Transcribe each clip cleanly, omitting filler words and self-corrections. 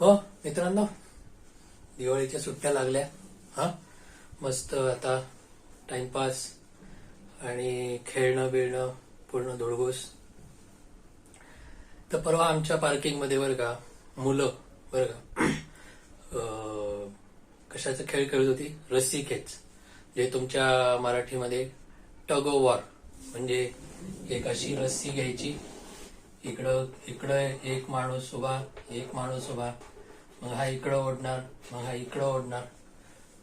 हो मित्रांनो, दिवाळीच्या सुट्ट्या लागल्या. हा मस्त आता टाइमपास आणि खेळणं बिळणं पूर्ण धुळगूस. तर परवा आमच्या पार्किंग मध्ये बरं का मुलं बरं का कशाचा खेळ खेळत होती, रस्सी खेच, जे तुमच्या मराठीमध्ये टग ऑफ वॉर. म्हणजे एक अशी रस्सी घ्यायची, इकडं इकडं एक माणूस उभा, एक माणूस उभा, मग हा इकडं ओढणार, मग हा इकडं ओढणार,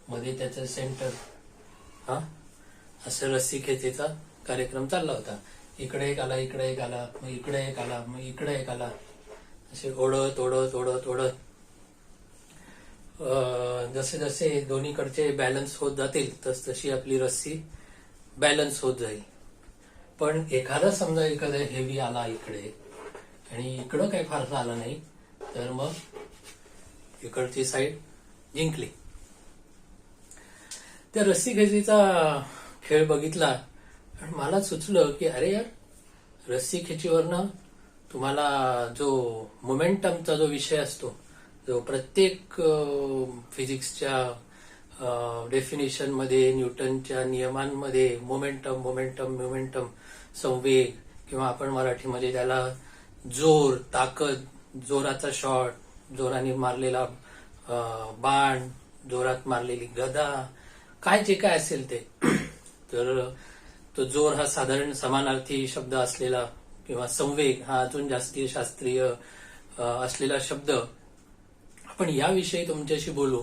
मध्ये त्याचं सेंटर. हा असं रस्सी खेचीचा कार्यक्रम चालला होता. इकडे एक आला, इकडे एक आला, मग इकडे एक आला, मग इकडे एक आला, असे ओढत ओढत ओढत ओढत जसे जसे दोन्हीकडचे बॅलन्स होत जातील तस तशी आपली रस्सी बॅलन्स होत जाईल. पण एखादा समजा एखादा हेवी आला इकडे आणि इकडं काही फारसं आलं नाही, तर मग इकडची साईड जिंकली. त्या रस्सी खेचीचा खेळ बघितला आणि मला सुचलं की अरे यार, रस्सी खेचीवरनं तुम्हाला जो मोमेंटमचा जो विषय असतो, जो प्रत्येक फिजिक्सच्या डेफिनेशन मध्ये, न्यूटनच्या नियमांमध्ये मोमेंटम मोमेंटम मोमेंटम संवेग, किंवा आपण मराठीमध्ये त्याला जोर, ताकद, जोराचा शॉट, जोराने मारलेला बाण, जोरात मारलेली गदा, काय जे काय असेल ते. तर तो जोर हा साधारण समानार्थी शब्द असलेला, किंवा संवेग हा अजून जास्ती शास्त्रीय असलेला शब्द. आपण याविषयी तुमच्याशी बोलू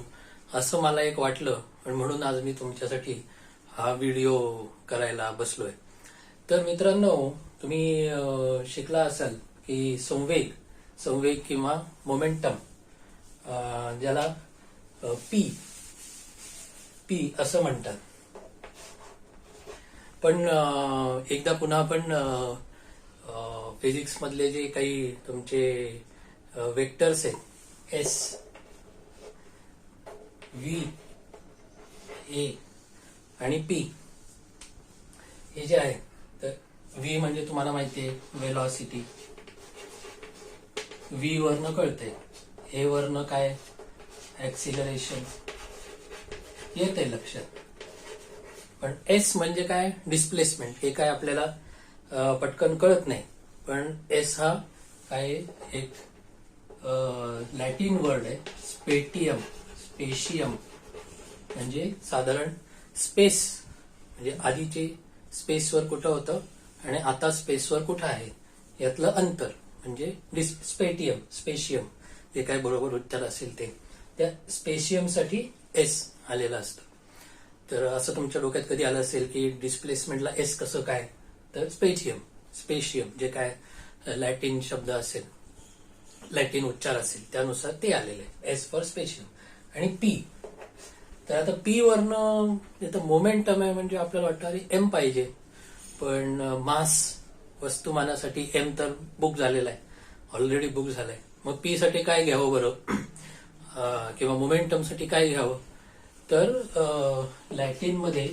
असं मला एक वाटलं, आणि म्हणून आज मी तुमच्यासाठी हा व्हिडिओ करायला बसलोय. तर मित्रांनो, तुम्ही शिकला असाल की संवेग संवेग किंवा मोमेंटम, ज्याला पी असं म्हणतात. पण एकदा पुन्हा आपण फिजिक्स मधले जे काही तुमचे वेक्टर्स आहेत, एस, व्ही, ए आणि पी, हे जे आहे, तर व्ही म्हणजे तुम्हाला माहिती आहे वेलॉसिटी, व्ही वरनं कळते, ए वरनं काय ऍक्सिलरेशन येत आहे लक्षात. पण एस म्हणजे काय, डिस्प्लेसमेंट. हे काय आपल्याला पटकन कळत नाही, पण एस हा काय एक लॅटिन वर्ड आहे, स्पेशियम, म्हणजे साधारण स्पेस, म्हणजे आधीचे स्पेसवर कुठं होतं आणि आता स्पेसवर कुठं आहे यातलं अंतर, म्हणजे स्पेशियम, जे काय बरोबर उत्तर असेल ते. त्या स्पेशियमसाठी एस आलेला असतं. तर असं तुमच्या डोक्यात कधी आलं असेल की डिस्प्लेसमेंटला एस कसं काय, तर स्पेशियम जे काय लॅटिन शब्द असेल, लॅटिन उच्चार असेल, त्यानुसार ते आलेले आहे, एस फॉर स्पेशियम. आणि पी, तर आता पी वरनं इथं मोमेंटम आहे, म्हणजे आपल्याला वाटतं अरे एम पाहिजे, पण मास वस्तुमानासाठी एम तर बुक झालेला आहे, ऑलरेडी बुक झालाय. मग पी साठी काय घ्यावं बरं, किंवा मोमेंटमसाठी काय घ्यावं, तर लॅटिन मध्ये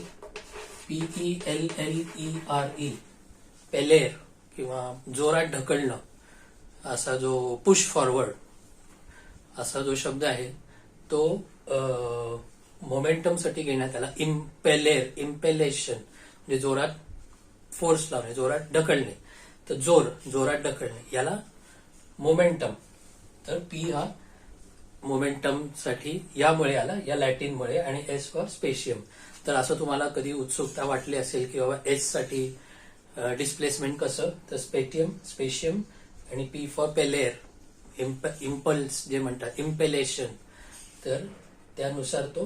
PELLERE, पेलेर, किंवा जोरात ढकलणं, असा जो पुश फॉरवर्ड असा जो शब्द आहे, तो मोमेंटम साठी घेण्यात आला. इम्पेलेशन म्हणजे जोरात फोर्स लावणे, जोरात ढकलणे, तर जोरात ढकलणे याला मोमेंटम. तर पी हा मोमेंटम साठी यामुळे आला, या लॅटिनमुळे, आणि एस फॉर स्पेशियम. तर असं तुम्हाला कधी उत्सुकता वाटली असेल की बाबा एस साठी डिस्प्लेसमेंट कसं, तर स्पेशियम, आणि पी फॉर पेलेर, इम्पल्स जे म्हणतात, इम्पेलेशन, तर त्यानुसार तो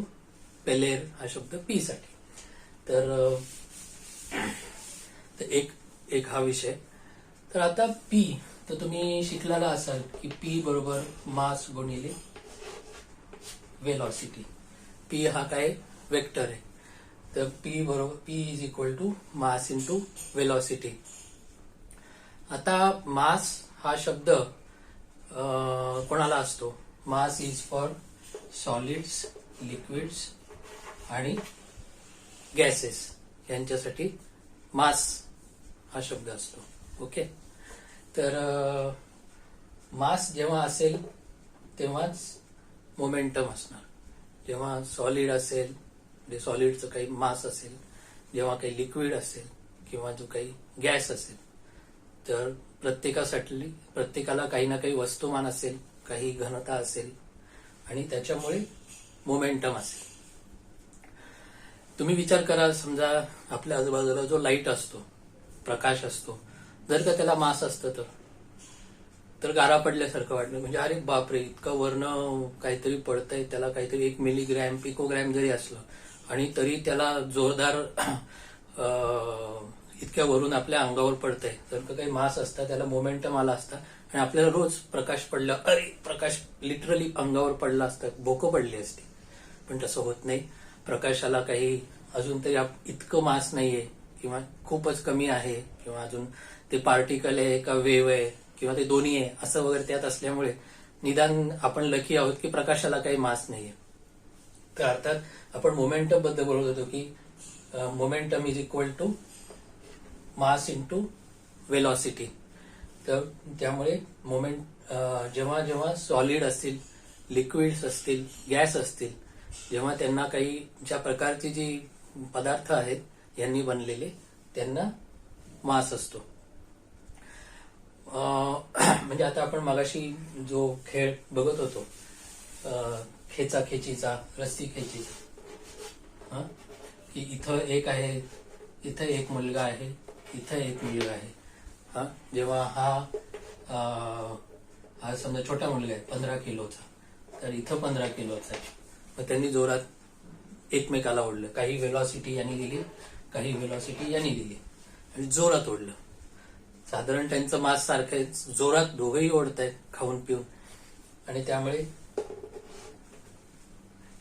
पेलेर हा शब्द पी साठी. तर एक हा विषय. तर आता पी, तर तुम्ही शिकलेला असाल की पी बरोबर मास गुणिले वेलॉसिटी. पी हा काय वेक्टर आहे, तर पी बरोबर p is equal to mass into velocity. आता मास हा शब्द कोणाला असतो, mass is for solids, liquids आणि गॅसेस, यांच्यासाठी मास हा शब्द असतो. ओके, तर मास जेव्हा असेल तेव्हाच मोमेंटम असणार. जेव्हा सॉलिड असेल, म्हणजे सॉलिडचं काही मास असेल, जेव्हा काही लिक्विड असेल किंवा जो काही गॅस असेल, तर प्रत्येकाला काही ना काही वस्तुमान असेल, काही घनता असेल आणि त्याच्यामुळे मोमेंटम असेल. तुम्ही विचार करा, समजा आपल्या आजूबाजूला जो लाईट असतो, प्रकाश असतो, जर का त्याला मास असतं तर गारा पडल्यासारखं वाटलं. म्हणजे अरे बापरे, इतकं वरनं काहीतरी पडतंय, त्याला काहीतरी 1 मिलीग्रॅम पिकोग्रॅम जरी असलं आणि तरी त्याला जोरदार इतक्या वरून आपल्या अंगावर पडतंय. जर का काही मास असता, त्याला मोमेंटम आला असता आणि आपल्याला रोज प्रकाश पडला, अरे प्रकाश लिटरली अंगावर पडला असता, भोकं पडली असती. पण तसं होत नाही. प्रकाशाला काही अजून तरी इतकं मास नाहीये किंवा खूपच कमी आहे किंवा अजून ते पार्टिकल आहे का वेव्ह आहे किंवा ते दोन्ही आहे असं वगैरे त्यात असल्यामुळे निदान आपण लकी आहोत की प्रकाशाला काही मास नाहीये. तर अर्थात आपण मोमेंटम बद्दल बोलत होतो की momentum is equal to mass into velocity. तर त्यामुळे जेव्हा जेव्हा सॉलिड असतील, लिक्विड्स असतील, गॅस असतील, जेव्हा त्यांना काही ज्या प्रकारची जी पदार्थ आहेत यांनी बनलेले, त्यांना मास असतो. म्हणजे आता आपण मगाशी जो खेळ बघत होतो, खेचाखेचीचा, रस्सी खेचीचा, की इथं एक आहे, इथं एक मुलगा आहे, इथं एक मुलगा आहे. जेव्हा हा समजा छोटा मुलगा आहे 15 किलोचा, तर इथं 15 किलोचा आहे. मग त्यांनी जोरात एकमेकाला ओढलं. काही वेलॉसिटी यांनी दिली, काही वेलॉसिटी यांनी दिली आणि जोरात ओढलं. साधारण त्यांचं मास सारखं आहे, जोरात दोघंही ओढतायत खाऊन पिऊन आणि त्यामुळे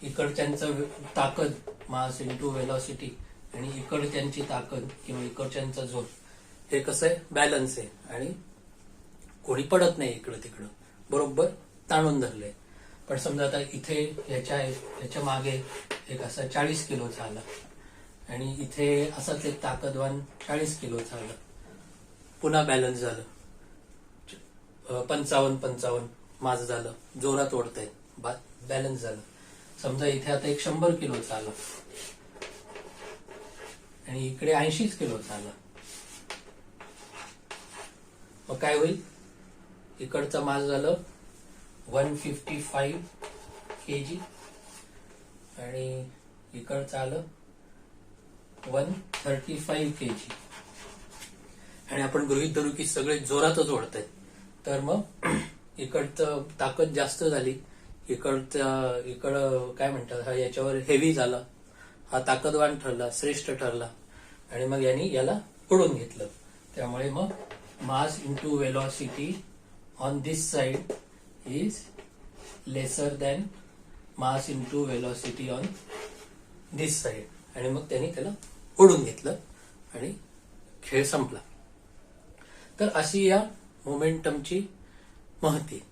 इकडच्यांचं ताकद मास इंटू वेलॉसिटी आणि इकडच्यांची ताकद किंवा इकडच्यांचा जोर हे कसं आहे, बॅलन्स आहे आणि कोणी पडत नाही इकडं तिकडं, बरोबर ताणून धरलंय. पण समजा आता इथे ह्याच्या मागे एक असा 40 किलोचा आला आणि इथे असाच एक ताकदवान 40 किलोचा आला, पुन्हा बॅलन्स झालं, 55 माझं झालं, जोरात ओढतायत, बॅलन्स झालं. समजा इथे आता एक 100 किलोचा आला आणि इकडे 80 किलोचा आला, मग काय होईल, इकडचा मास झालं 155 kg आणि इकडचं आलं 135 kg. आणि आपण गृहीत धरू की सगळे जोरातच ओढतायत, तर मग इकडचं ताकद जास्त झाली, इकडं काय म्हणतात, हा याच्यावर हेवी झाला, हा ताकदवान ठरला, श्रेष्ठ ठरला आणि मग याला ओढून घेतलं. त्यामुळे मग मास into velocity on this side is lesser than mass into velocity on this side आणि मग त्यांनी त्याला ओढून घेतलं आणि खेळ संपला. तर अशी या मोमेंटमची महती.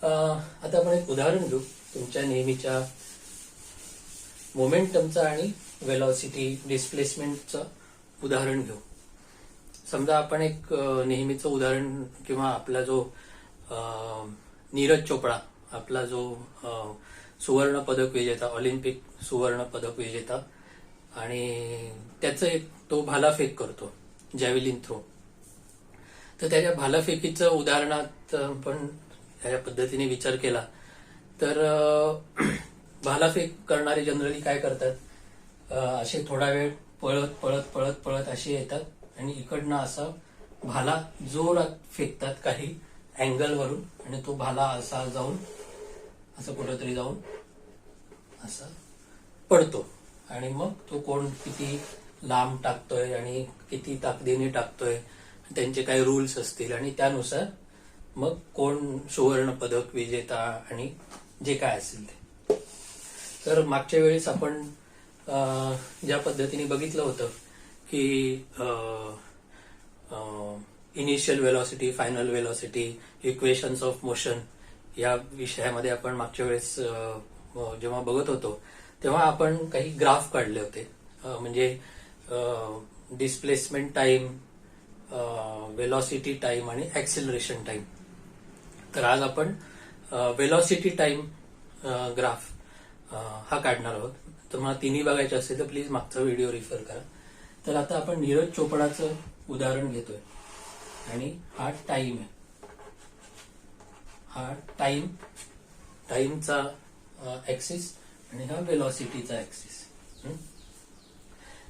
आता आपण एक उदाहरण घेऊ तुमच्या नेहमीच्या मोमेंटमचं आणि वेलॉसिटी डिस्प्लेसमेंटचं उदाहरण घेऊ. समजा आपण एक नेहमीचं उदाहरण किंवा आपला जो नीरज चोपडा, आपला जो सुवर्ण पदक विजेता, ऑलिम्पिक सुवर्ण पदक विजेता, आणि त्याचं एक तो भालाफेक करतो, जॅव्हेलिन थ्रो. तर त्याच्या भालाफेकीचं उदाहरणात आपण ह्या पद्धतीने विचार केला तर भालाफेक करणारे जनरली काय करतात, असे थोडा वेळ पळत पळत पळत पळत असे येतात आणि इकडनं असा भाला जोरात फेकतात काही अँगलवरून आणि तो भाला असा जाऊन असं कुठंतरी जाऊन असा पडतो आणि मग तो कोण किती लांब टाकतोय आणि किती ताकदीने टाकतोय, त्यांचे काही रूल्स असतील आणि त्यानुसार मग कोण सुवर्ण पदक विजेता आणि जे काय असेल ते. तर मागच्या वेळेस आपण ज्या पद्धतीने बघितलं होतं की initial velocity, final velocity, equations of motion या विषयामध्ये आपण मागच्या वेळेस जेव्हा बघत होतो तेव्हा आपण काही ग्राफ काढले होते, म्हणजे डिस्प्लेसमेंट टाइम, वेलॉसिटी टाइम आणि ऍक्सिलरेशन टाइम. तर आज आपण वेलॉसिटी टाइम ग्राफ हा काढणार आहोत. तुम्हाला तिन्ही बघायचे असेल तर प्लीज मागचा व्हिडिओ रेफर करा. तर आता आपण नीरज चोपडाचं उदाहरण घेतोय आणि हा टाइम आहे, हा टाइमचा ऍक्सिस आणि हा वेलॉसिटीचा ऍक्सिस.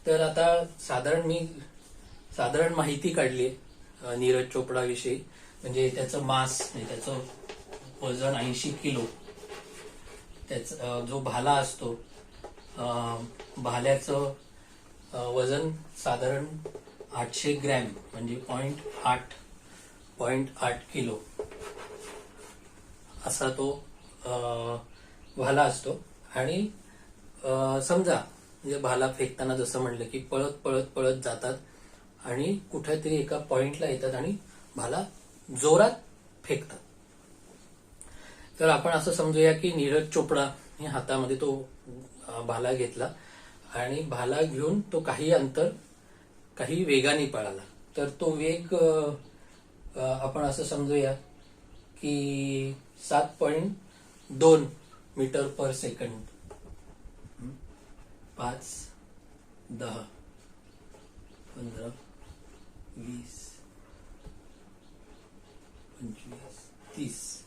तर आता साधारण माहिती काढली नीरज चोपडा विषयी. म्हणजे त्याचं मास, म्हणजे त्याचं वजन 80 किलो, त्याचा जो भाला असतो, भाल्याचं वजन साधारण 800 ग्रॅम म्हणजे 0.8 किलो असा तो भाला असतो. आणि समजा म्हणजे भाला फेकताना जसं म्हणलं की पळत पळत पळत जातात आणि कुठेतरी एका पॉइंटला येतात आणि भाला जोरात फेकतात. तर आपण असं समजूया की नीरज चोपडा हे हातामध्ये तो भाला घेतला आणि भाला घेऊन तो काही अंतर काही वेगाने पळाला. तर तो वेग आपण असं समजूया की 7.2 मीटर पर सेकंड. 5, 10, 15, 20, 25, 30.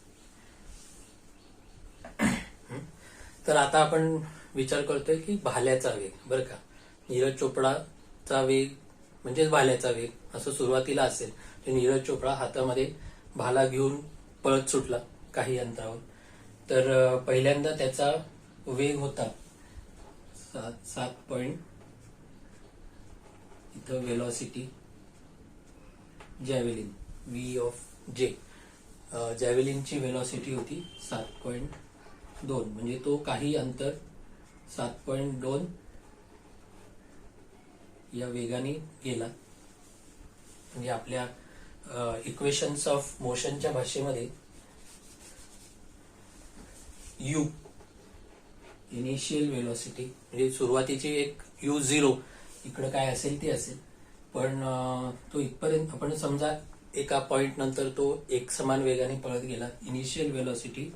तर आता आपण विचार करतोय की भाल्याचा वेग, बरं का, नीरज चोपडाचा वेग म्हणजेच भाल्याचा वेग असं सुरुवातीला असेल. नीरज चोपडा हातामध्ये भाला घेऊन पळत सुटला काही अंतरावर. तर पहिल्यांदा त्याचा वेग होता 7. इथं velocity javelin V of J, जॅव्हेलिनची वेलॉसिटी होती 7.2. म्हणजे तो काही अंतर 7.2 या वेगाने गेला. म्हणजे आपल्या इक्वेशन्स ऑफ मोशनच्या भाषेमध्ये U इनिशियल वेलॉसिटी म्हणजे सुरुवातीची एक U0 इकडे काय असेल ती असेल, पण तो इथपर्यंत आपण समजा एका पॉइंट नंतर तो एक समान वेगाने पळत गेला. Initial velocity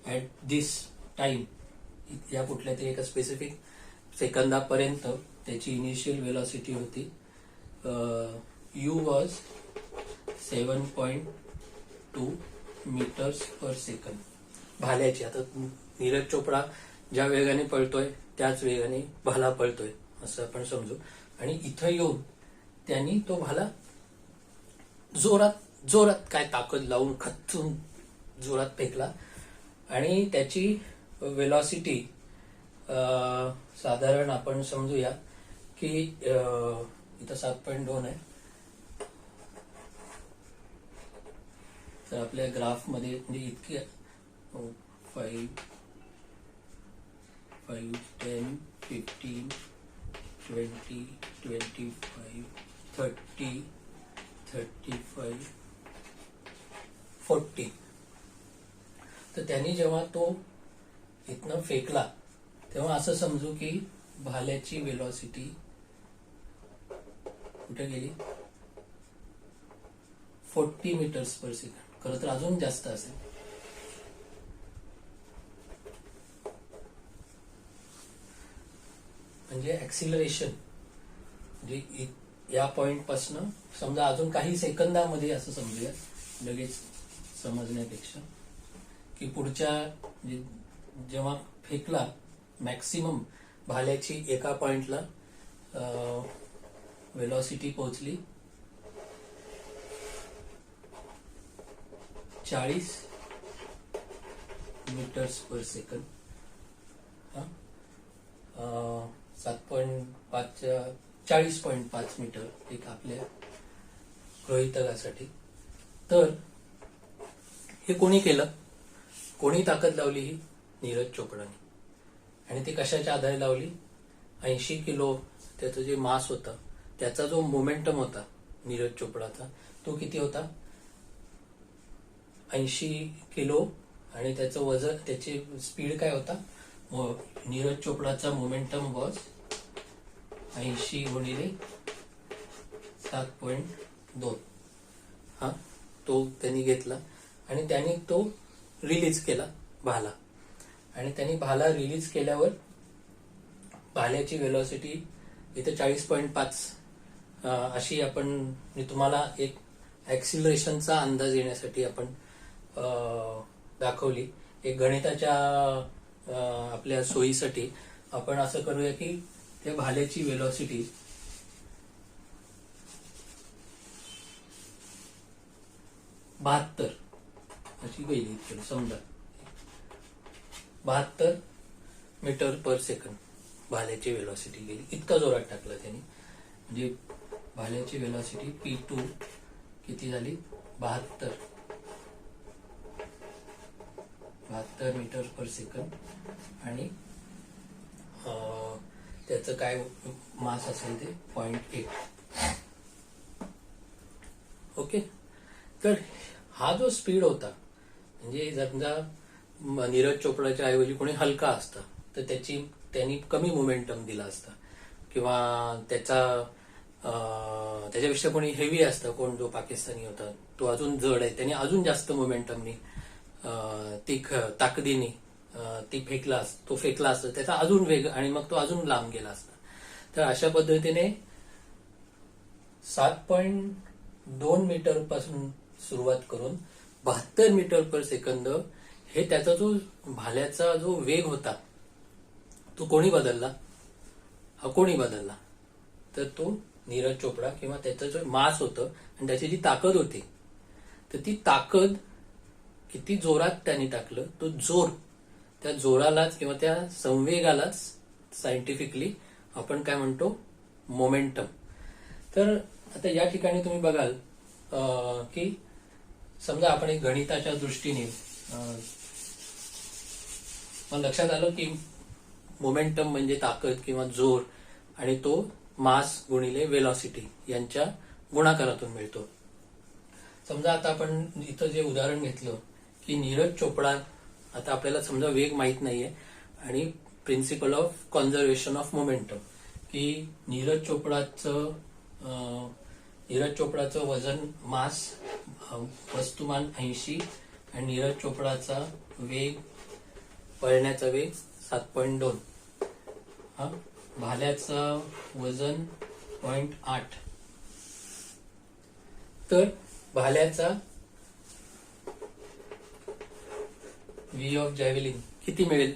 at this time, या कुठल्या तरी एका स्पेसिफिक सेकंदापर्यंत त्याची इनिशियल वेलॉसिटी होती U was 7.2 meters per second भाल्याची. आता नीरज चोपडा ज्या वेगाने पळतोय त्याच वेगाने भाला पळतोय असं आपण समजू. आणि इथं येऊन त्यांनी तो भाला जोरात काय ताकद लावून खच्चून जोरात फेकला आणि त्याची वेलॉसिटी साधारण आपण समजूया की इथं 7.2 आहे. तर आपल्या ग्राफ मध्ये म्हणजे इतके 5, 10, 15, 20, 25, 30, 35, 40. तर त्यांनी जेव्हा तो इथनं फेकला तेव्हा असं समजू की भाल्याची वेलॉसिटी कुठे गेली 40 मीटर्स पर सेकंड. खरं तर अजून जास्त असेल. म्हणजे ऍक्सिलरेशन म्हणजे या पॉइंट पासून समजा अजून काही सेकंदामध्ये असं समजूया लगेच समजण्यापेक्षा की पुढच्या जेव्हा फेकला मॅक्सिमम भाल्याची एका पॉइंटला वेलॉसिटी पोहोचली 40 मीटर्स पर सेकंड. 7.5 40.5 मीटर एक आपल्या गृहीतकासाठी. तर हे कोणी केलं, कोणी ताकद लावली? ही नीरज चोपडाने. आणि ती कशाच्या आधारे लावली? 80 किलो त्याचं जे मास होतं, त्याचा जो मोमेंटम होता नीरज चोपडाचा, तो किती होता? 80 किलो. आणि त्याचं वजन, त्याची स्पीड काय होता? नीरज चोपडाचा मोमेंटम वॉज 80 गुणिले 7.2. हा तो त्यांनी घेतला आणि त्यांनी तो रिलीज केला भाला, आणि त्यांनी भाला रिलीज केल्यावर भाल्याची वेलॉसिटी इथे 40.5 अशी आपण, मी तुम्हाला एक ऍक्सिलरेशनचा अंदाज येण्यासाठी आपण दाखवली. एक गणिताच्या आपल्या सोयीसाठी आपण असं करूया की त्या भाल्याची वेलॉसिटी बहात्तर अशी गेली इतकी, समजा 72 मीटर पर सेकंद भाल्याची वेलॉसिटी गेली. इतका जोरात टाकला त्यांनी, म्हणजे भाल्याची वेलॉसिटी P2 किती झाली, 72 मीटर पर सेकंद, आणि त्याचं काय मास असेल ते 0.8. ओके. तर हा जो स्पीड होता, म्हणजे समजा नीरज चोपडाच्या ऐवजी कोणी हलका असता तर त्यांनी कमी मोमेंटम दिला असता, किंवा त्याच्यापेक्षा कोणी हेवी असतं, कोण जो पाकिस्तानी होता तो अजून जड आहे, त्यांनी अजून जास्त मोमेंटमनी ताकदीने तो फेकला असता, त्याचा अजून वेग, आणि मग तो अजून लांब गेला असता. तर अशा पद्धतीने 7.2 मीटर पासून सुरुवात करून 72 मीटर पर सेकंद हे त्याचा जो भाल्याचा जो वेग होता तो कोणी बदलला, तर तो नीरज चोपडा, किंवा त्याचं जो मास होतं आणि त्याची जी ताकद होती, तर ती ताकद किती जोरात त्यांनी टाकलं, तो जोर, त्या जोरालाच किंवा त्या संवेगालाच सायंटिफिकली आपण काय म्हणतो, मोमेंटम. तर आता या ठिकाणी तुम्ही बघाल की समजा आपण एक गणिताच्या दृष्टीने मग लक्षात आलं की मोमेंटम म्हणजे ताकद किंवा जोर, आणि तो मास गुणिले वेलॉसिटी यांच्या गुणाकारातून मिळतो. समजा आता आपण इथं जे उदाहरण घेतलं की नीरज चोपडा, आता आपल्याला समजा वेग माहित नाहीये, आणि principle of conservation of momentum, की नीरज चोपडाचं वजन, मास, वस्तुमान 80, आणि नीरज चोपडाचा वेग, पळण्याचा वेग 7.2, भाल्याचं वजन 0.8. तर भाल्याचा व्ही ऑफ जॅव्हेलिन किती मिळेल,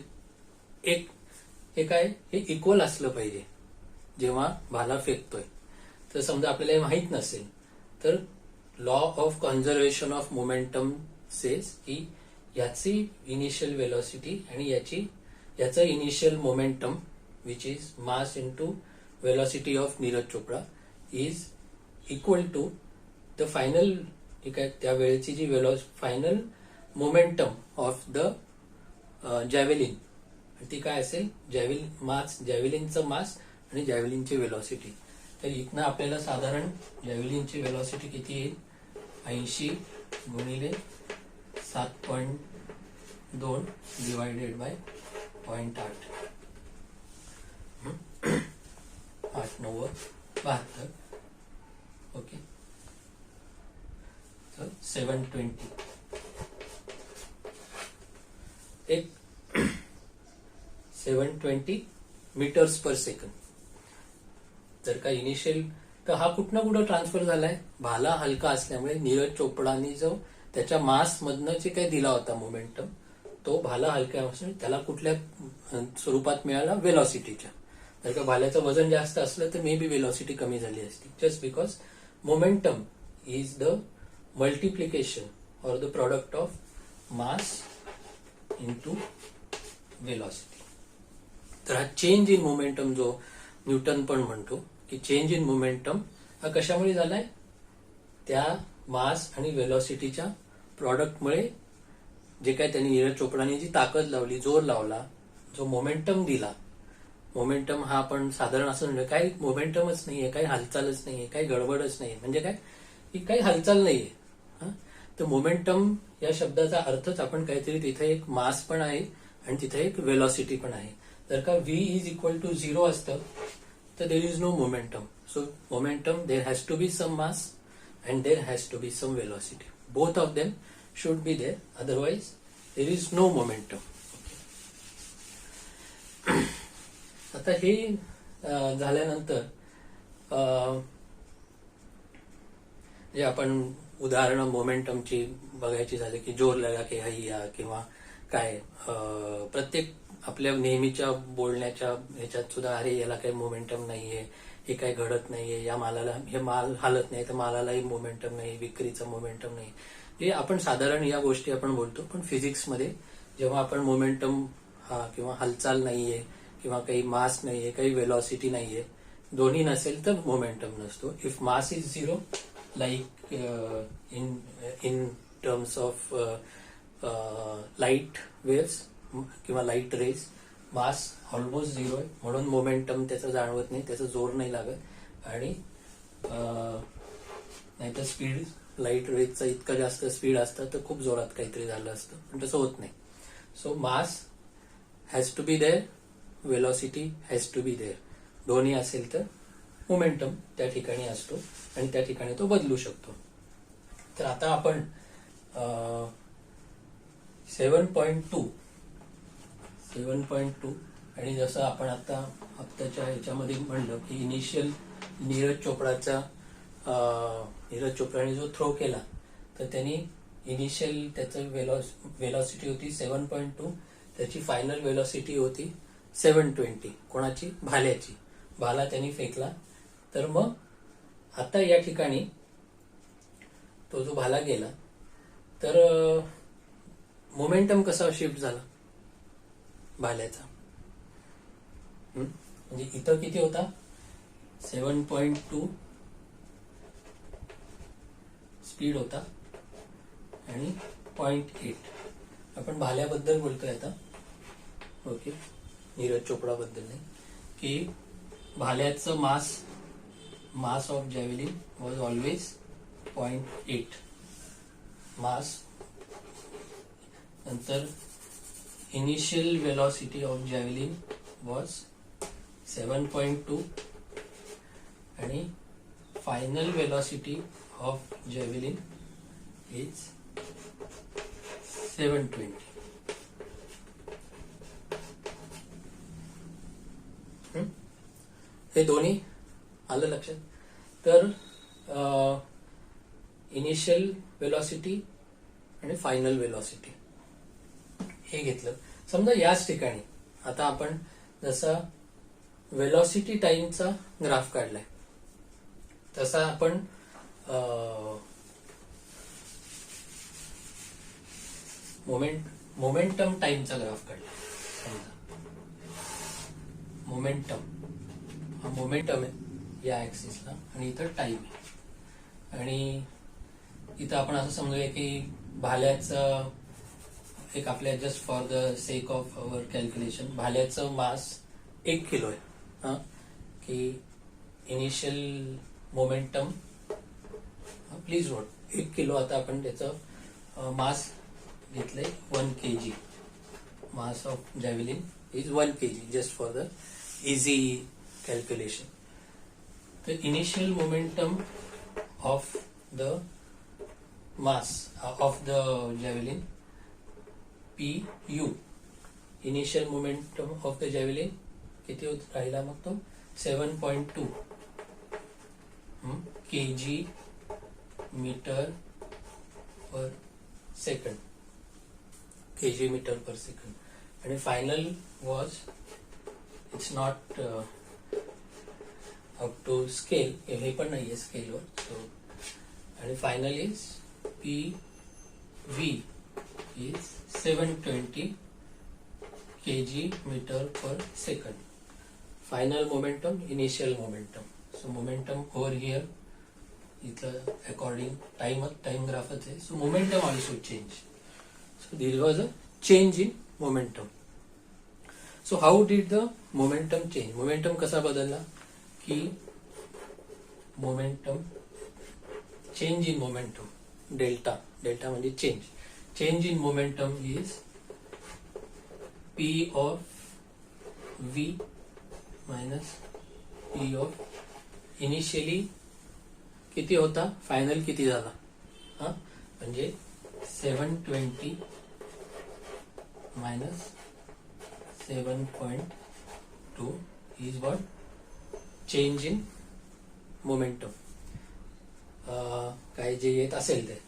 हे काय, हे इक्वल असलं पाहिजे जेव्हा भाला फेकतोय. तर समजा आपल्याला हे माहित नसेल तर law of conservation of momentum says की याची इनिशियल वेलॉसिटी आणि याचं initial momentum which is mass into velocity of Neeraj Chopra is equal to the final, त्या वेळेची जी final momentum of the javelin, ती काय असेल, जॅव्हेलिनचं मास आणि जॅव्हेलिनची वेलॉसिटी. तर इथनं आपल्याला साधारण जॅव्हेलिनची वेलॉसिटी किती येईल, 80 गुणिले 7.2 डिवायडेड बाय 0.8, 8×9=72. ओके. तर 720 720 मीटर्स पर सेकंड. जर का इनिशियल, तर हा कुठं ट्रान्सफर झालाय, भाला हलका असल्यामुळे नीरज चोपडाने जो त्याच्या मास मधनं जे काही दिला होता मोमेंटम, तो भाला हलका असून त्याला कुठल्या स्वरूपात मिळाला, वेलॉसिटीच्या. जर का भाल्याचं वजन जास्त असलं तर मे बी वेलॉसिटी कमी झाली असती, just because momentum is the multiplication or the product of mass into velocity. तर हा चेंज इन मोमेंटम जो न्यूटन पण म्हणतो की चेंज इन मोमेंटम हा कशामुळे झालाय, त्या मास आणि वेलॉसिटीच्या प्रॉडक्टमुळे. जे काय त्यांनी नीरज चोपडाने जी ताकद लावली, जोर लावला, जो मोमेंटम दिला, मोमेंटम हा आपण साधारण असं म्हणतो, काही मोमेंटमच नाहीये, काही हालचालच नाहीये, काही गडबडच नाहीये, म्हणजे काय की काही हालचाल नाहीये. तर मोमेंटम या शब्दाचा अर्थच आपण काहीतरी, तिथे एक मास पण आहे आणि तिथे एक वेलॉसिटी पण आहे. जर का v इज इक्वल टू 0 असतं तर there is no momentum. So momentum, there has to be some mass and there has to be some velocity. Both of them should be there, otherwise there is no momentum. आता हे झाल्यानंतर जे आपण उदाहरण मोमेंटमची बघायची झाली की जोर लगा के हैया किंवा काय प्रत्येक आपल्या नेहमीच्या बोलण्याच्या ह्याच्यात सुद्धा अरे याला काही मोमेंटम नाहीये, हे काही घडत नाहीये, या मालाला हे माल हालत नाही तर मालालाही मोमेंटम नाही, विक्रीचं मोमेंटम नाही, हे आपण साधारण या गोष्टी आपण बोलतो. पण फिजिक्समध्ये जेव्हा आपण मोमेंटम किंवा हालचाल नाहीये किंवा काही मास नाहीये, काही वेलॉसिटी नाहीये, दोन्ही नसेल तर मोमेंटम नसतो. If mass is zero like in terms of light waves किंवा लाईट रेज, मास ऑलमोस्ट झिरो आहे म्हणून मोमेंटम त्याचं जाणवत नाही, त्याचा जोर नाही लागत. आणि नाहीतर स्पीड लाईट रेजचा इतका जास्त स्पीड असतं तर खूप जोरात काहीतरी झालं असतं, पण तसं होत नाही. So mass has to be there, velocity has to be there. दोन्ही असेल तर मोमेंटम त्या ठिकाणी असतो आणि त्या ठिकाणी तो बदलू शकतो. तर आता आपण 7.2 आणि जसं आपण आता हप्त्याच्या ह्याच्यामध्ये म्हणलं की इनिशियल नीरज चोप्राने जो थ्रो केला तर त्यांनी इनिशियल त्याचं वेलॉसिटी होती 7.2, त्याची फायनल वेलॉसिटी होती 720. कोणाची? भाल्याची. भाला त्यांनी फेकला. तर मग आता या ठिकाणी तो जो भाला गेला तर मोमेंटम कसा शिफ्ट झाला भाल्याचा? म्हणजे इथं किती होता? 7.2 स्पीड होता आणि 0.8. आपण भाल्याबद्दल बोलतोय आता, ओके, नीरज चोपडा बद्दल नाही. की भाल्याचं मास ऑफ जॅव्हेलिन वॉज ऑलवेज 0.8 मास. नंतर इनिशियल वेलॉसिटी ऑफ जॅव्हेलिन वॉज 7.2 आणि final velocity of javelin is 720. हे दोन्ही आलं लक्षात? तर इनिशियल वेलॉसिटी आणि फायनल वेलॉसिटी हे घेतलं. समजा याच ठिकाणी आता आपण जसा वेलॉसिटी टाइमचा ग्राफ काढलाय तसा आपण मोमेंटम टाइमचा ग्राफ काढलाय. समजा मोमेंटम आहे या ऍक्सिसला आणि इथं टाइम आहे. आणि इथं आपण असं समजूया की भाल्याचं एक आपल्या just for the sake of our calculation भाल्याचं मास 1 किलो आहे. की initial momentum please note 1 kilo. आता आपण त्याचं मास घेतलंय 1 kg. Mass of javelin is 1 kg just for the easy calculation. The initial momentum of the mass of the javelin PU, initial momentum of the javelin किती होत राहिला मग तो 7.2 kg metre per second, kg metre per second. आणि final was it's not up to scale, हे पण नाहीये स्केलवर. सो आणि final is PV is 720 kg metre per second. Final momentum, initial momentum. So momentum over here इथं according time ग्राफच आहे. So momentum also change. So this was a change in momentum. So how did the momentum change? Momentum कसा बदलला की momentum change in momentum delta म्हणजे change in momentum is P of V minus P of initially किती होता, final किती झाला. म्हणजे 720 minus 7.2 is what? Change in momentum. काय जे येत असेल ते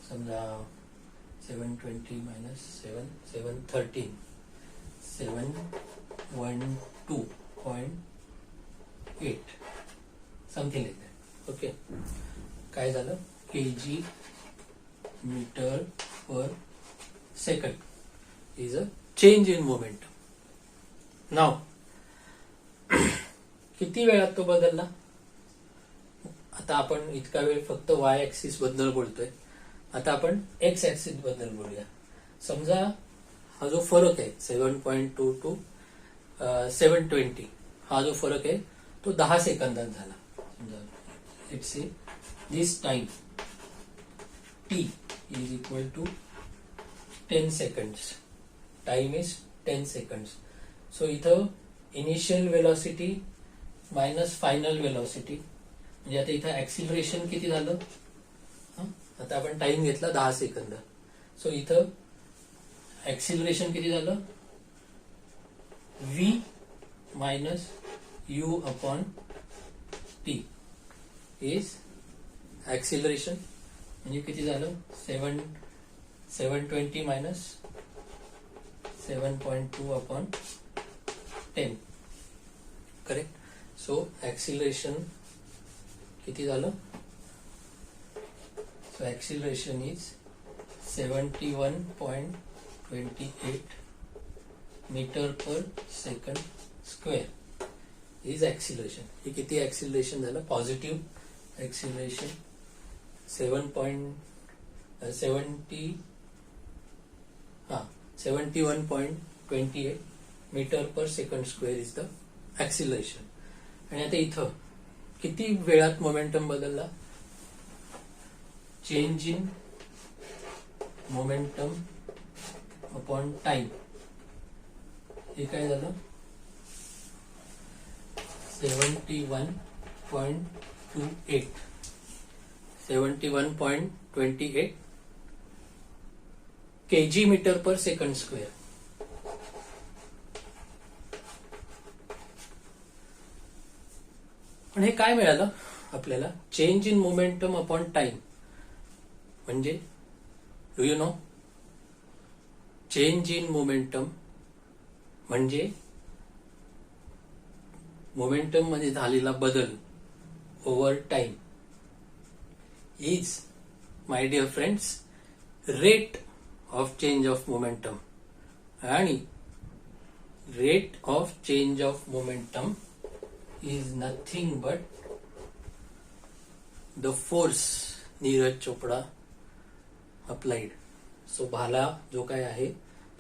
समजा 720 minus 713 712.8 something like that. Okay, काय झालं? kg metre per second is a change in momentum. नाव किती वेळात तो बदलला? आता आपण इतका वेळ फक्त वाय ऍक्सिस बद्दल बोलतोय, आता आपण एक्स ऍक्सिस बद्दल बोलूया. समजा हा जो फरक आहे 7.2 टू 720, हा जो फरक आहे तो 10 सेकंदात झाला. समजा let's say this time t is equal to 10 seconds. Time is 10 seconds. So इथं initial velocity minus final velocity, म्हणजे आता इथं ऍक्सिलरेशन किती झालं? आता आपण टाइम घेतला 10 सेकंद. सो इथं ऍक्सिलरेशन किती झालं? v minus u upon t is acceleration. म्हणजे किती झालं? 720 minus 7.2 upon 10. Correct. So acceleration किती झालं? So acceleration is 71.28 metre per second square is acceleration. हे किती ऍक्सिलरेशन झालं? Positive acceleration 71.28 metre per second square is the acceleration. आणि आता इथं किती वेळात मोमेंटम बदलला? Change in momentum upon time. हे काय झालं? 71.28 kg metre per second square. पण हे काय मिळालं आपल्याला? Change in momentum upon time. म्हणजे do you know? Change in momentum म्हणजे मोमेंटम मध्ये झालेला बदल over time is, my dear friends, rate of change of momentum. आणि rate of change of momentum is nothing but the force Neeraj Chopra applied. So भाला जो काय आहे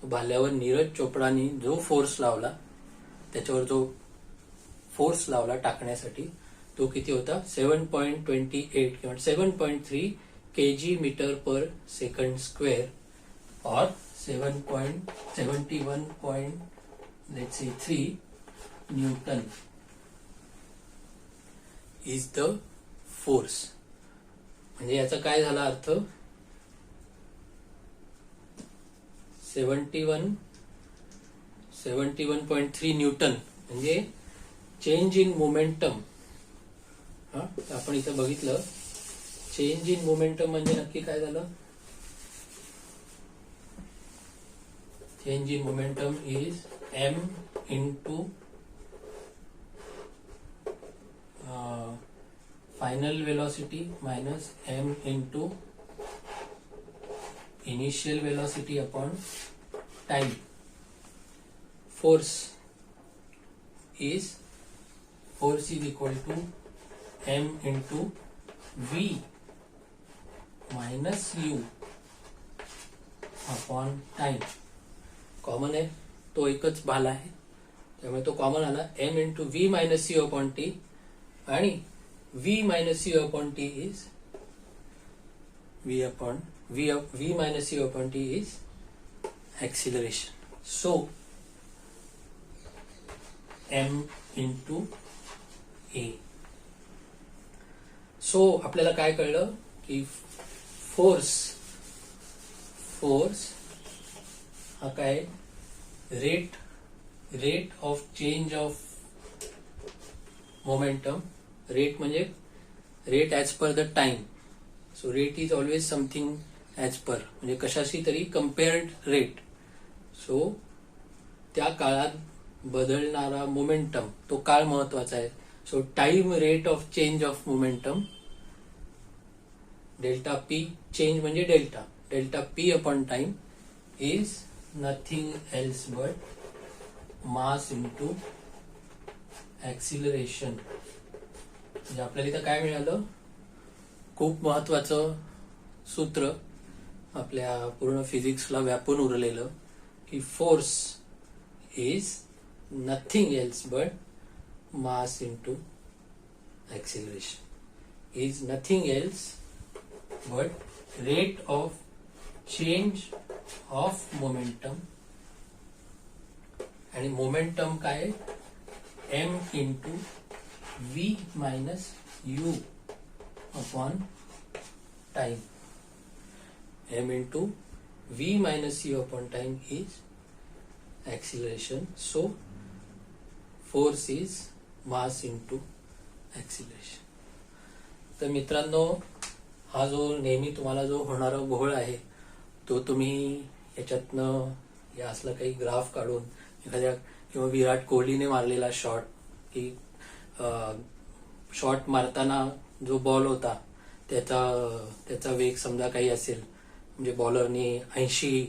तो भाल्यावर नीरज चोपडानी जो फोर्स लावला, त्याच्यावर जो फोर्स लावला टाकण्यासाठी, तो किती होता? 7.28 किंवा 7.3 kg metre per second square और 71.3 न्यूटन इज द फोर्स. म्हणजे याचा काय झाला अर्थ? 71.3 न्यूटन म्हणजे चेंज इन मोमेंटम. आपण इथं बघितलं, चेंज इन मोमेंटम म्हणजे नक्की काय झालं? Change in momentum is m into final velocity minus m into initial velocity upon time. Force is equal to m into v minus u upon time. Common आहे, तो एकच भाला आहे त्यामुळे तो कॉमन आला. m into v minus u upon t आणि v minus u upon t is v minus u upon t is acceleration. So m into a. So आपल्याला काय कळलं की फोर्स फोर्स हा काय rate of change of momentum. Rate म्हणजे rate as per the time. So rate is always something as per, म्हणजे कशाशी तरी कम्पेअर्ड रेट. सो त्या काळात बदलणारा मोमेंटम, तो काळ महत्वाचा आहे. So time rate of change of momentum, delta p, change म्हणजे delta p upon time is nothing else but mass into acceleration. म्हणजे आपल्याला इथं काय मिळालं, खूप महत्वाचं सूत्र आपल्या पूर्ण फिजिक्सला व्यापून उरलेलं, की force is nothing else but mass into acceleration, is nothing else but rate of change of momentum. आणि मोमेंटम काय, m into v minus u upon time. m into v minus u upon time is acceleration. So force is mass into acceleration. तर मित्रांनो, हा जो नेहमी तुम्हाला जो होणारा घोळ आहे, तो तुम्ही याच्यातनं या असला काही ग्राफ काढून एखाद्या किंवा विराट कोहलीने मारलेला शॉट, की शॉट मारताना जो बॉल होता त्याचा वेग समजा काही असेल, म्हणजे बॉलरने 80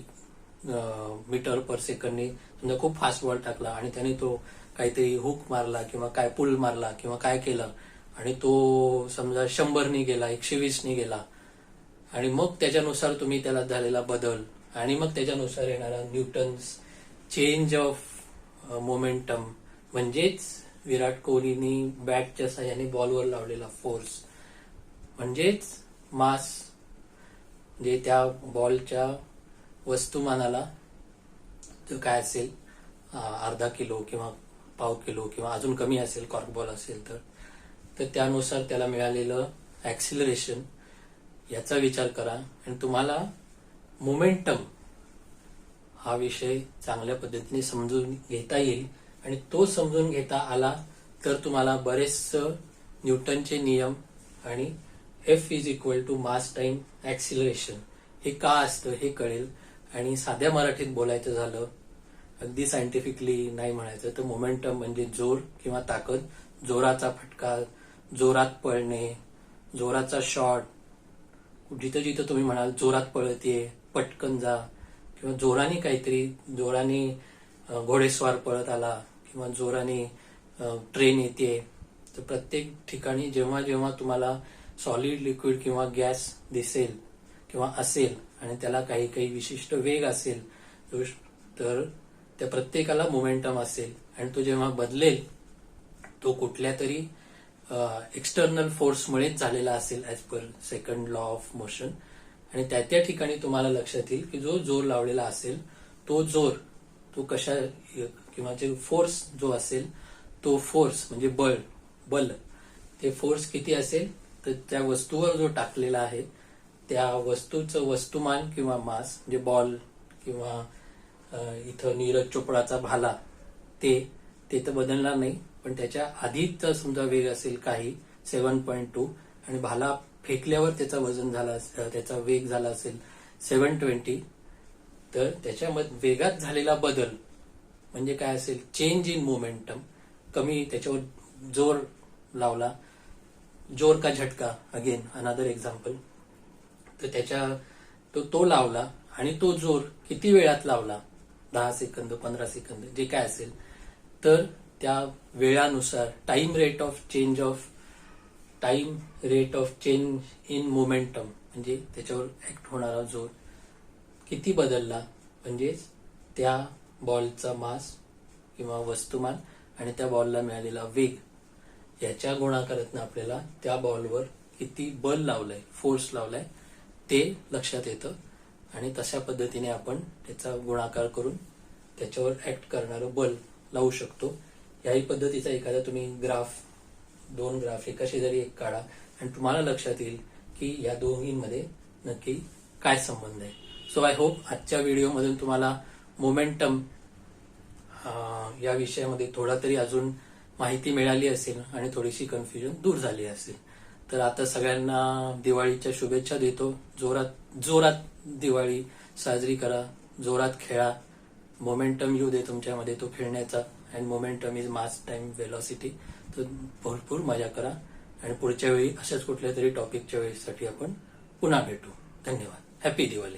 मीटर पर सेकंडने समजा खूप फास्ट बॉल टाकला आणि त्याने तो काहीतरी हुक मारला किंवा काय पुल मारला किंवा काय केलं आणि तो समजा 100ने गेला, 120ने गेला, आणि मग त्याच्यानुसार तुम्ही त्याला झालेला बदल आणि मग त्याच्यानुसार येणारा न्यूटन्स चेंज ऑफ मोमेंटम, म्हणजेच विराट कोहलीने बॅटच्या साह्याने बॉलवर लावलेला फोर्स, म्हणजेच मास, म्हणजे त्या बॉलच्या वस्तुमानाला तो काय असेल, अर्धा किलो किंवा पाव किलो किंवा अजून कमी असेल, कॉर्क बॉल असेल तर त्यानुसार त्याला मिळालेलं ऍक्सिलरेशन, याचा विचार करा आणि तुम्हाला मोमेंटम हा विषय चांगल्या पद्धतीने समजून घेता येईल. आणि तो समजून घेता आला तर तुम्हाला बरेचसं न्यूटनचे नियम आणि F is equal to mass time acceleration हे का असतं हे कळेल. आणि साध्या मराठीत बोलायचं झालं, अगदी सायंटिफिकली नाही म्हणायचं तर मोमेंटम म्हणजे जोर किंवा ताकद, जोराचा फटका, जोरात पळणे, जोराचा शॉट, जिथं जिथं तुम्ही म्हणाल जोरात पळतीये, पटकन जा, किंवा जोराने काहीतरी, जोराने घोडेस्वार पळत आला किंवा जोराने ट्रेन येते. तर प्रत्येक ठिकाणी जेव्हा जेव्हा तुम्हाला सॉलिड, लिक्विड किंवा गॅस दिसेल किंवा असेल आणि त्याला काही काही विशिष्ट वेग असेल, तर त्या प्रत्येकाला मोमेंटम असेल आणि तो जेव्हा बदलेल तो कुठल्या तरी एक्सटर्नल फोर्समुळेच झालेला असेल as per second law of motion. आणि त्या ठिकाणी तुम्हाला लक्षात येईल की जो जोर लावलेला असेल तो जोर, तो कशा किंवा जे फोर्स जो असेल तो फोर्स म्हणजे बल, ते फोर्स किती असेल तर त्या वस्तूवर जो टाकलेला आहे त्या वस्तूचं वस्तुमान किंवा मास, म्हणजे बॉल किंवा इथं नीरज चोपडाचा भाला, ते तर बदलणार नाही, पण त्याच्या आधीचा समजा वेग असेल काही 7.2 आणि भाला फेकल्यावर त्याचा वजन झाला, त्याचा वेग झाला असेल 720, तर त्याच्यामध्ये वेगात झालेला बदल म्हणजे काय असेल, चेंज इन मोमेंटम. कमी त्याच्यावर जोर लावला, जोर का झटका, अगेन अनदर एक्झाम्पल, तर तो लावला आणि तो जोर किती वेळात लावला, 10 सेकंद, 15 सेकंद, जे काय असेल, तर त्या वेळानुसार time rate of change in momentum म्हणजे त्याच्यावर ऍक्ट होणारा जोर किती बदलला, म्हणजेच त्या बॉलचा मास किंवा वस्तुमान आणि त्या बॉलला मिळालेला वेग, याच्या गुणाकारातनं आपल्याला त्या बॉलवर किती बल लावलंय, फोर्स लावलाय ते लक्षात येतं. आणि तशा पद्धतीने आपण त्याचा गुणाकार करून त्याच्यावर ऍक्ट करणारं बल लावू शकतो. याही पद्धतीचा एखादा तुम्ही दोन ग्राफ एका शेजारी एक काढा आणि तुम्हाला लक्षात येईल की या दोन्हींमध्ये नक्की काय संबंध आहे. सो आय होप आजच्या व्हिडिओमधून तुम्हाला मोमेंटम या विषयामध्ये थोडा तरी अजून माहिती मिळाली असेल आणि थोडीशी कन्फ्युजन दूर झाली असेल. तर आता सगळ्यांना दिवाळीच्या शुभेच्छा देतो. जोरात जोरात दिवाळी साजरी करा, जोरात खेळा, मोमेंटम येऊ दे तुमच्यामध्ये तो खेळण्याचा. And momentum is mass time velocity. तर भरपूर मजा करा आणि पुढच्या वेळी अशाच कुठल्या तरी टॉपिकच्या वेळेसाठी आपण पुन्हा भेटू. धन्यवाद. हॅपी दिवाळी.